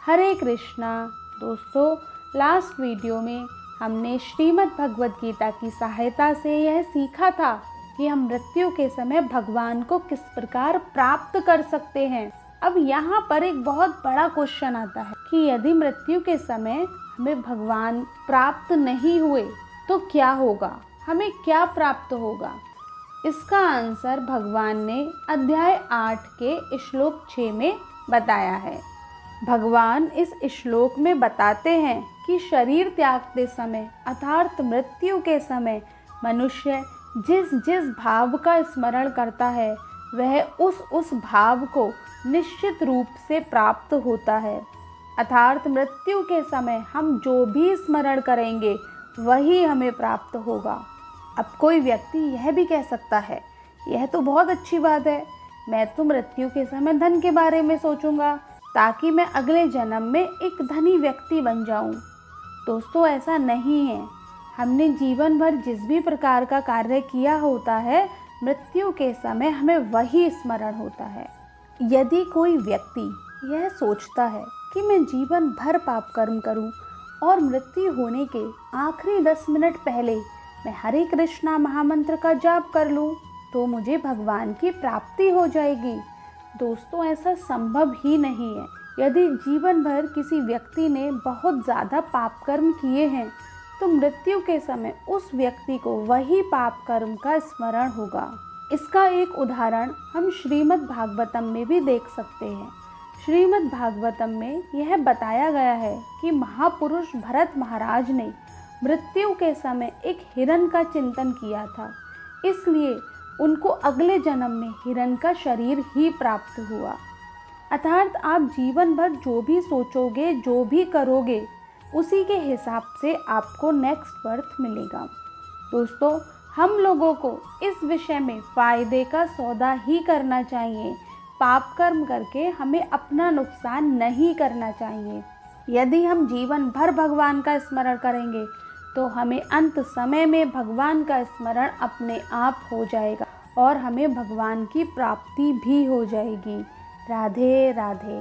हरे कृष्णा। दोस्तों, last video में हमने श्रीमद् भगवद गीता की सहायता से यह सीखा था कि हम मृत्यु के समय भगवान को किस प्रकार प्राप्त कर सकते हैं। अब यहाँ पर एक बहुत बड़ा क्वेश्चन आता है कि यदि मृत्यु के समय हमें भगवान प्राप्त नहीं हुए तो क्या होगा, हमें क्या प्राप्त होगा। इसका आंसर भगवान ने अध्याय 8 के श्लोक 6 में बताया है। भगवान इस श्लोक में बताते हैं कि शरीर त्यागते समय अर्थात मृत्यु के समय मनुष्य जिस जिस भाव का स्मरण करता है वह उस भाव को निश्चित रूप से प्राप्त होता है। अर्थात मृत्यु के समय हम जो भी स्मरण करेंगे वही हमें प्राप्त होगा। अब कोई व्यक्ति यह भी कह सकता है, यह तो बहुत अच्छी बात है, मैं तो मृत्यु के समय धन के बारे में सोचूंगा ताकि मैं अगले जन्म में एक धनी व्यक्ति बन जाऊं। दोस्तों, ऐसा नहीं है। हमने जीवन भर जिस भी प्रकार का कार्य किया होता है, मृत्यु के समय हमें वही स्मरण होता है। यदि कोई व्यक्ति यह सोचता है कि मैं जीवन भर पाप कर्म करूं और मृत्यु होने के आखिरी 10 मिनट पहले मैं हरे कृष्णा महामंत्र का जाप कर लूं तो मुझे भगवान की प्राप्ति हो जाएगी। दोस्तों, ऐसा संभव ही नहीं है। यदि जीवन भर किसी व्यक्ति ने बहुत ज़्यादा पाप कर्म किए हैं तो मृत्यु के समय उस व्यक्ति को वही पाप कर्म का स्मरण होगा। इसका एक उदाहरण हम श्रीमद् भागवतम में भी देख सकते हैं। श्रीमद् भागवतम में यह बताया गया है कि महापुरुष भरत महाराज ने मृत्यु के समय एक हिरण का चिंतन किया था, इसलिए उनको अगले जन्म में हिरण का शरीर ही प्राप्त हुआ। अर्थात आप जीवन भर जो भी सोचोगे, जो भी करोगे, उसी के हिसाब से आपको नेक्स्ट बर्थ मिलेगा। दोस्तों, हम लोगों को इस विषय में फ़ायदे का सौदा ही करना चाहिए। पाप कर्म करके हमें अपना नुकसान नहीं करना चाहिए। यदि हम जीवन भर भगवान का स्मरण करेंगे तो हमें अंत समय में भगवान का स्मरण अपने आप हो जाएगा और हमें भगवान की प्राप्ति भी हो जाएगी। राधे राधे।